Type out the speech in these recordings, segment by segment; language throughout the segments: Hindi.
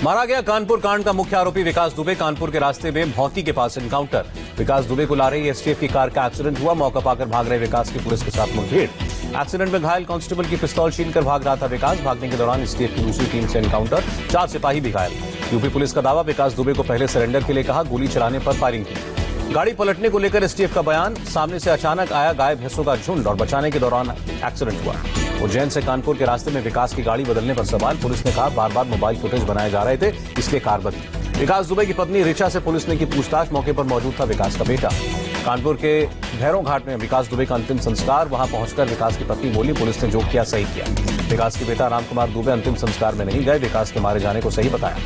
मारा गया कानपुर कांड का मुख्य आरोपी विकास दुबे। कानपुर के रास्ते में भौती के पास एनकाउंटर। विकास दुबे को ला रही एसटीएफ की कार का एक्सीडेंट हुआ। मौका पाकर भाग रहे विकास की पुलिस के साथ मुठभेड़। एक्सीडेंट में घायल कांस्टेबल की पिस्तौल छीनकर भाग रहा था विकास। भागने के दौरान एसटीएफ की दूसरी टीम से एनकाउंटर। 4 सिपाही भी घायल। यूपी पुलिस का दावा, विकास दुबे को पहले सरेंडर के लिए कहा, गोली चलाने पर फायरिंग की। गाड़ी पलटने को लेकर एसटीएफ का बयान, सामने से अचानक आया गाय भैंसों का झुंड और बचाने के दौरान एक्सीडेंट हुआ। उज्जैन से कानपुर के रास्ते में विकास की गाड़ी बदलने पर सवाल। पुलिस ने कहा बार बार मोबाइल फुटेज बनाए जा रहे थे, इसलिए कार बदली। विकास दुबे की पत्नी ऋचा से पुलिस ने की पूछताछ। मौके पर मौजूद था विकास का बेटा। कानपुर के भैरों घाट में विकास दुबे का अंतिम संस्कार। वहां पहुंचकर विकास की पत्नी बोली, पुलिस ने जो किया सही किया। विकास के बेटा रामकुमार दुबे अंतिम संस्कार में नहीं गए, विकास के मारे जाने को सही बताया।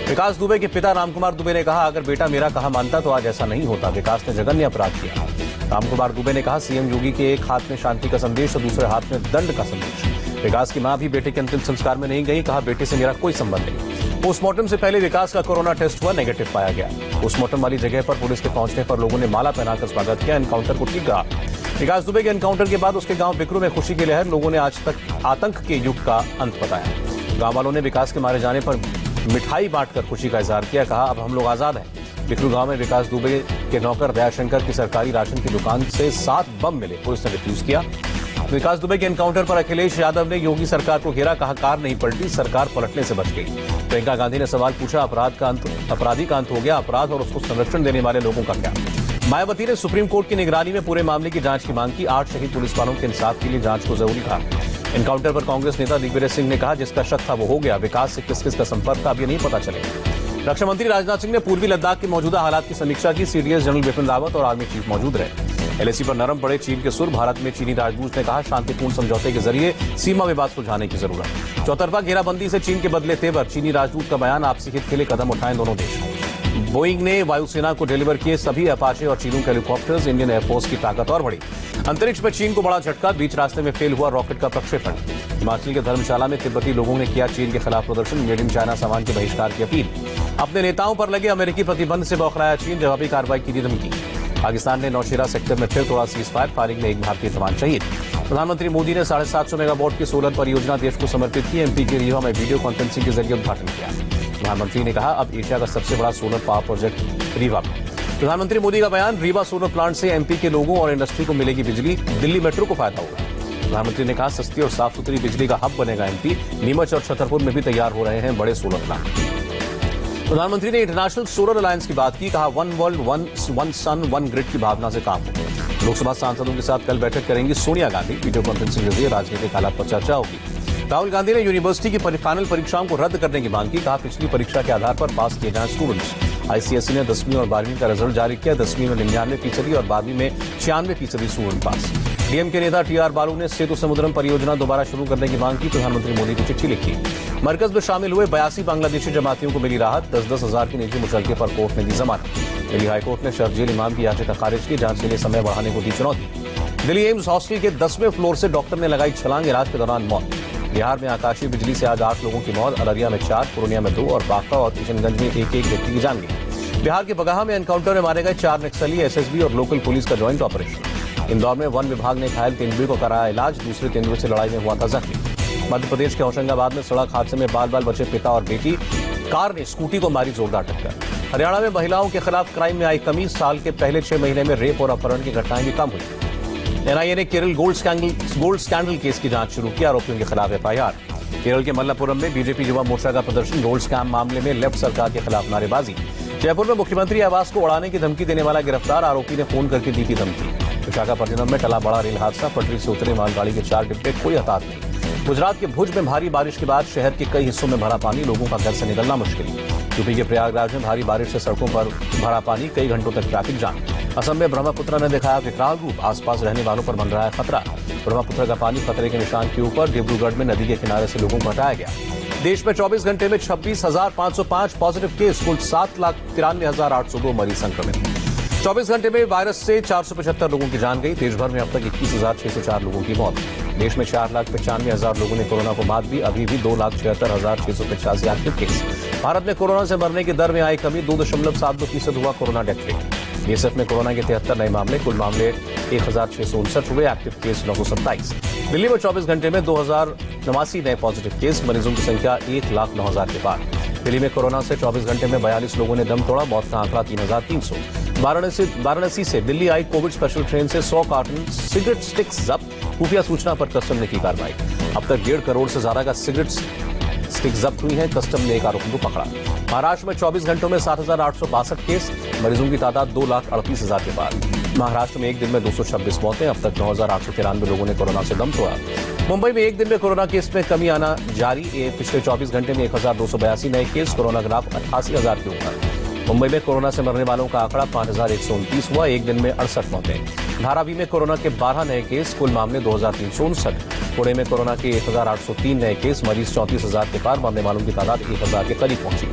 विकास दुबे के पिता रामकुमार दुबे ने कहा, अगर बेटा मेरा कहा मानता तो आज ऐसा नहीं होता। विकास ने जघन्य अपराध किया। रामकुमार दुबे ने कहा, सीएम योगी के एक हाथ में शांति का संदेश और दूसरे हाथ में दंड का संदेश। विकास की मां भी बेटे के अंतिम संस्कार में नहीं गई, कहा बेटे से मेरा कोई संबंध नहीं। पोस्टमार्टम से पहले विकास का कोरोना टेस्ट हुआ, नेगेटिव पाया गया। पोस्टमार्टम वाली जगह पर पुलिस के पहुंचने पर लोगों ने माला पहनाकर स्वागत किया। एनकाउंटर को ठीक कहा। विकास दुबे के एनकाउंटर के बाद उसके गांव बिकरू में खुशी की लहर। लोगों ने आज तक आतंक के युग का अंत बताया। गांव वालों ने विकास के मारे जाने पर मिठाई बांटकर खुशी का इजहार किया। कहा अब हम लोग आजाद हैं। बिकरू गांव में विकास दुबे के नौकर दयाशंकर की सरकारी राशन की दुकान से 7 बम मिले, पुलिस ने डिफ्यूज किया। विकास दुबे के एनकाउंटर पर अखिलेश यादव ने योगी सरकार को घेरा, कहा कार नहीं पलटी, सरकार पलटने से बच गई। प्रियंका गांधी ने सवाल पूछा, अपराधी का अंत हो गया, अपराध और उसको संरक्षण देने वाले लोगों का क्या। मायावती ने सुप्रीम कोर्ट की निगरानी में पूरे मामले की जांच की मांग की। 8 शहीद पुलिस वालों के इंसाफ के लिए जांच को जरूरी कहा। एनकाउंटर पर कांग्रेस नेता दिग्विजय सिंह ने कहा, जिसका शक था वो हो गया। विकास से किस किस का संपर्क था अब ये नहीं पता चलेगा। रक्षा मंत्री राजनाथ सिंह ने पूर्वी लद्दाख के मौजूदा हालात की समीक्षा की। सीडीएस जनरल बिपिन रावत और आर्मी चीफ मौजूद रहे। एलएसी पर नरम पड़े चीन के सुर। भारत में चीनी राजदूत ने कहा, शांतिपूर्ण समझौते के जरिए सीमा विवाद सुलझाने की जरूरत। चौतरफा घेराबंदी से चीन के बदले तेवर। चीनी राजदूत का बयान, आपसी हित के लिए कदम उठाएं दोनों देश। बोइंग ने वायुसेना को डिलीवर किए सभी अपाचे और चीनू हेलीकॉप्टर्स। इंडियन एयरफोर्स की ताकत और बढ़ी। अंतरिक्ष में चीन को बड़ा झटका, बीच रास्ते में फेल हुआ रॉकेट का प्रक्षेपण। हिमाचल के धर्मशाला में तिब्बती लोगों ने किया चीन के खिलाफ प्रदर्शन। मेड इन चाइना सामान के बहिष्कार की अपील। अपने नेताओं पर लगे अमेरिकी प्रतिबंध से बौखलाया चीन, जवाबी कार्रवाई की दी धमकी। पाकिस्तान ने नौशेरा सेक्टर में फिर तोड़ा सीज फायर। फायरिंग में एक भारतीय जवान शहीद। प्रधानमंत्री मोदी ने 750 मेगावाट की सोलर परियोजना देश को समर्पित की। एमपी के रीवा में वीडियो कॉन्फ्रेंसिंग के जरिए उद्घाटन किया। प्रधानमंत्री ने कहा, अब एशिया का सबसे बड़ा सोलर पावर प्रोजेक्ट रीवा में। प्रधानमंत्री मोदी का बयान, रीवा सोलर प्लांट से एमपी के लोगों और इंडस्ट्री को मिलेगी बिजली, दिल्ली मेट्रो को फायदा होगा। प्रधानमंत्री ने कहा, सस्ती और साफ सुथरी बिजली का हब बनेगा एमपी। नीमच और छतरपुर में भी तैयार हो रहे हैं बड़े सोलर प्लांट। प्रधानमंत्री ने इंटरनेशनल सोलर अलायंस की बात की। कहा, one world one sun one grid की भावना से काम हो। लोकसभा सांसदों के साथ कल बैठक करेंगी सोनिया गांधी। वीडियो कॉन्फ्रेंसिंग के जरिए राजनीतिक हालात पर चर्चा होगी। राहुल गांधी ने यूनिवर्सिटी की फाइनल परीक्षाओं को रद्द करने की मांग की। कहा, पिछली परीक्षा के आधार पर पास किए जाएं स्टूडेंट्स। आईसीएसई ने 10वीं और 12वीं का रिजल्ट जारी किया। 10वीं में 99% और 12वीं में 96% स्टूडेंट पास। डीएम के नेता टीआर बालू ने सेतु समुद्रम परियोजना दोबारा शुरू करने की मांग की। प्रधानमंत्री मोदी को चिट्ठी लिखी। मरकज में शामिल हुए 82 बांग्लादेशी जमातियों को मिली राहत। 10-10 हजार की निजी मुचलके पर कोर्ट ने दी जमानत। दिल्ली हाईकोर्ट ने शरजील इमाम की याचिका खारिज की। जांच के लिए समय बढ़ाने को दी चुनौती। दिल्ली एम्स हॉस्टल के 10वें फ्लोर से डॉक्टर ने लगाई छलांग, इलाज के दौरान मौत। बिहार में आकाशीय बिजली से आज 8 लोगों की मौत। अररिया में 4, पूर्णिया में 2 और बांका और किशनगंज में एक व्यक्ति की जान गई। बिहार के बगहा में एनकाउंटर में मारे गए 4 नक्सली। एसएसबी और लोकल पुलिस का ज्वाइंट ऑपरेशन। इंदौर में वन विभाग ने घायल तेंदुए को कराया इलाज। दूसरे तेंदुए से लड़ाई में हुआ था जख्मी। मध्य प्रदेश के होशंगाबाद में सड़क हादसे में बाल बाल बचे पिता और बेटी। कार ने स्कूटी को मारी जोरदार टक्कर। हरियाणा में महिलाओं के खिलाफ क्राइम में आई कमी। साल के पहले 6 महीने में रेप और अपहरण की घटनाएं भी कम हुई। एनआईए ने केरल गोल्ड स्कैंडल केस की जांच शुरू की। आरोपियों के खिलाफ एफआईआर। केरल के मल्लापुरम में बीजेपी युवा मोर्चा का प्रदर्शन। गोल्ड स्कैम मामले में लेफ्ट सरकार के खिलाफ नारेबाजी। जयपुर में मुख्यमंत्री आवास को उड़ाने की धमकी देने वाला गिरफ्तार। आरोपी ने फोन करके दी थी धमकी। विशाखापट्टनम में टला बड़ा रेल हादसा। पटरी से उतरे मालगाड़ी के 4 डिब्बे, कोई हताहत नहीं। गुजरात के भुज में भारी बारिश के बाद शहर के कई हिस्सों में भरा पानी। लोगों का घर से निकलना मुश्किल। यूपी के प्रयागराज में भारी बारिश से सड़कों पर भरा पानी। कई घंटों तक ट्रैफिक जाम। असम में ब्रह्मपुत्र ने दिखाया विकराल रूप। आसपास रहने वालों पर बन रहा है खतरा। ब्रह्मपुत्र का पानी खतरे के निशान के ऊपर। डिब्रूगढ़ में नदी के किनारे से लोगों को हटाया गया। देश में 24 घंटे में 26,505 पॉजिटिव केस। कुल 7,93,802 मरीज संक्रमित। 24 घंटे में वायरस से 475 लोगों की जान गई। देश भर में अब तक 21,604 लोगों की मौत। देश में 4,95,000 लोगों ने कोरोना को मात दी। अभी भी 2,76,685 एक्टिव केस। भारत में कोरोना से मरने की दर में आई कमी। 2.72% हुआ कोरोना डेथ रेट। बीएसएफ में कोरोना के 73 नए मामले। कुल मामले 1,659 हुए। Active case 927। दिल्ली में 24 घंटे में 2,089 नए पॉजिटिव केस। मरीजों की संख्या 1,09,000 के पार। दिल्ली में कोरोना से 24 घंटे में 42 लोगों ने दम तोड़ा, मौत का आंकड़ा 3,300। वाराणसी से दिल्ली आई कोविड स्पेशल ट्रेन से 100 कार्टन सिगरेट स्टिक्स जब्त, खुफिया सूचना पर कस्टम ने की कार्रवाई। अब तक 1.5 करोड़ से ज्यादा का सिगरेट स्टिक्स जब्त हुई है, कस्टम ने एक आरोपी को पकड़ा। महाराष्ट्र में 24 घंटों में 7,862 केस, मरीजों की तादाद 2,38,000 के पार। महाराष्ट्र में एक दिन में 226 मौतें, अब तक 9,893 लोगों ने कोरोना से दम तोड़ा। मुंबई में एक दिन में कोरोना केस में कमी आना जारी, पिछले 24 घंटे में 1,282 नए केस, कोरोना ग्राफ 88,000 के ऊपर। मुंबई में कोरोना से मरने वालों का आंकड़ा 5,129 हुआ, एक दिन में 68 मौतें। धारावी में कोरोना के 12 नए केस, कुल मामले 2,359। पुणे में कोरोना के 1,803 नए केस, मरीज 34,000 के पार, मरने वालों की तादाद 1,000 के करीब पहुंची।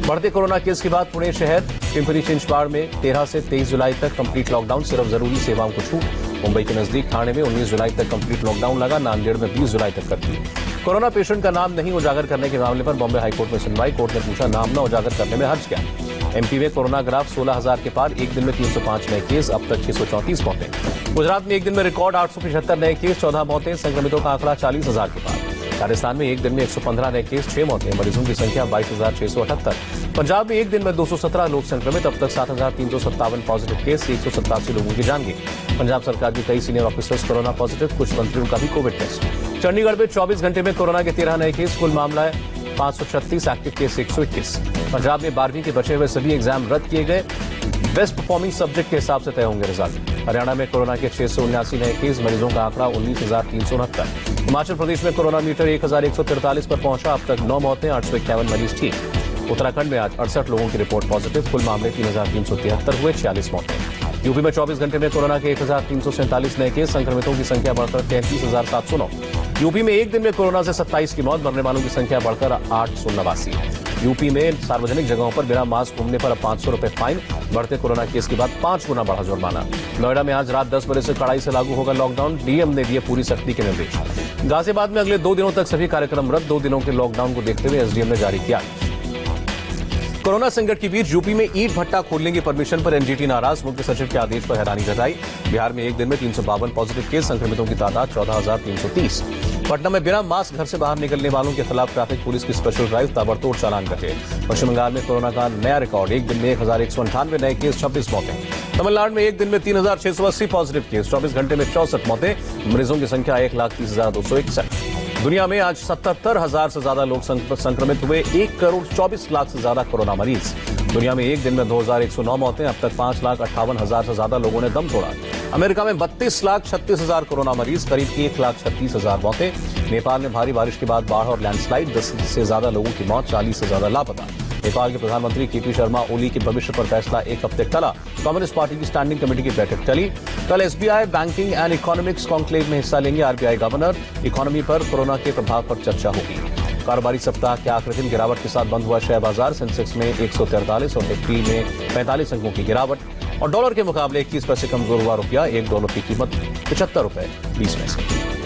बढ़ते कोरोना केस के बाद पुणे शहर पिंपरी चिंचवाड़ में 13 से 23 जुलाई तक कंप्लीट लॉकडाउन, सिर्फ जरूरी सेवाओं को छूट। मुंबई के नजदीक ठाणे में 19 जुलाई तक कंप्लीट लॉकडाउन लगा, नांदेड़ में 20 जुलाई तक कर्फ्यू। कोरोना पेशेंट का नाम नहीं उजागर करने के मामले पर बॉम्बे हाईकोर्ट में सुनवाई, कोर्ट ने पूछा नाम न उजागर करने में हर्ज क्या। एमपी में कोरोना ग्राफ 16,000 के पार, एक दिन में 305 नए केस, अब तक 634 मौतें। गुजरात में एक दिन में रिकॉर्ड 875 नए केस, 14 मौतें, संक्रमितों का आंकड़ा 40,000 के पार। राजस्थान में एक दिन में 115 नए केस, 6 मौतें, मरीजों की संख्या 22,678। पंजाब में एक दिन में 217 लोग संक्रमित, अब तक 7,357 पॉजिटिव केस, 187 लोगों की जान गई। पंजाब सरकार के कई सीनियर ऑफिसर्स कोरोना पॉजिटिव, कुछ मंत्रियों का भी कोविड टेस्ट। चंडीगढ़ में 24 घंटे में कोरोना के 13 नए केस, कुल मामला है 536, एक्टिव केस 121। पंजाब में 12वीं के बचे हुए सभी एग्जाम रद्द किए गए, बेस्ट परफॉर्मिंग सब्जेक्ट के हिसाब से तय होंगे रिजल्ट। हरियाणा में कोरोना के 679 नए केस, मरीजों का आंकड़ा 19,369। हिमाचल प्रदेश में कोरोना मीटर 1,143 पर पहुंचा, अब तक 9 मौतें, 851 मरीज ठीक। उत्तराखंड में आज 68 लोगों की रिपोर्ट पॉजिटिव, कुल मामले 3,373 हुए, 46 मौतें। यूपी में 24 घंटे में कोरोना के 1,347 नए केस, संक्रमितों की संख्या बढ़कर 33,709। यूपी में एक दिन में कोरोना से 27 की मौत, मरने वालों की संख्या बढ़कर 889। यूपी में सार्वजनिक जगहों पर बिना मास्क घूमने पर अब 500 रुपए फाइन, बढ़ते कोरोना केस के बाद 5 गुना बढ़ा जुर्माना। नोएडा में आज रात 10 बजे से कड़ाई से लागू होगा लॉकडाउन, डीएम ने दिए पूरी सख्ती के निर्देश। गाजियाबाद में अगले 2 दिनों तक सभी कार्यक्रम रद्द, 2 दिनों के लॉकडाउन को देखते हुए एसडीएम ने जारी किया। कोरोना संकट के बीच यूपी में ईंट भट्टा खोलने की परमिशन पर एनजीटी नाराज, मुख्य सचिव के आदेश पर हैरानी जताई। बिहार में एक दिन में 352 पॉजिटिव केस, संक्रमितों की तादाद 14,330। पटना में बिना मास्क घर से बाहर निकलने वालों के खिलाफ ट्रैफिक पुलिस की स्पेशल ड्राइव, ताबड़तोड़ चालान कटे। पश्चिम बंगाल में कोरोना का नया रिकॉर्ड, एक दिन में 1,198 नए केस, 26 मौतें। तमिलनाडु में एक दिन में 3,680 पॉजिटिव केस, 24 घंटे में 64 मौतें, मरीजों की संख्या 1,30,261। दुनिया में आज 77,000 से ज्यादा लोग संक्रमित हुए, 1 करोड़ 24 लाख से ज्यादा कोरोना मरीज। दुनिया में एक दिन में 2,109 मौतें, अब तक 5,58,000 से ज्यादा लोगों ने दम तोड़ा। अमेरिका में 32,36,000 कोरोना मरीज, करीब 1,36,000 मौतें। नेपाल में भारी बारिश के बाद बाढ़ और लैंडस्लाइड, 10 से ज्यादा लोगों की मौत, 40 से ज्यादा लापता। नेपाल के प्रधानमंत्री केपी शर्मा ओली के भविष्य पर फैसला एक हफ्ते टला, कम्युनिस्ट पार्टी की स्टैंडिंग कमेटी की बैठक टली। कल SBI banking and economics conclave में हिस्सा लेंगे आरबीआई गवर्नर, इकोनॉमी पर कोरोना के प्रभाव पर चर्चा होगी। कारोबारी सप्ताह के आखिरी दिन गिरावट के साथ बंद हुआ शेयर बाजार, सेंसेक्स में 143 और निफ्टी में 45 अंकों की गिरावट, और डॉलर के मुकाबले 21 पैसे कमजोर हुआ रुपया, $1 की कीमत 75 रुपए 20 पैसे।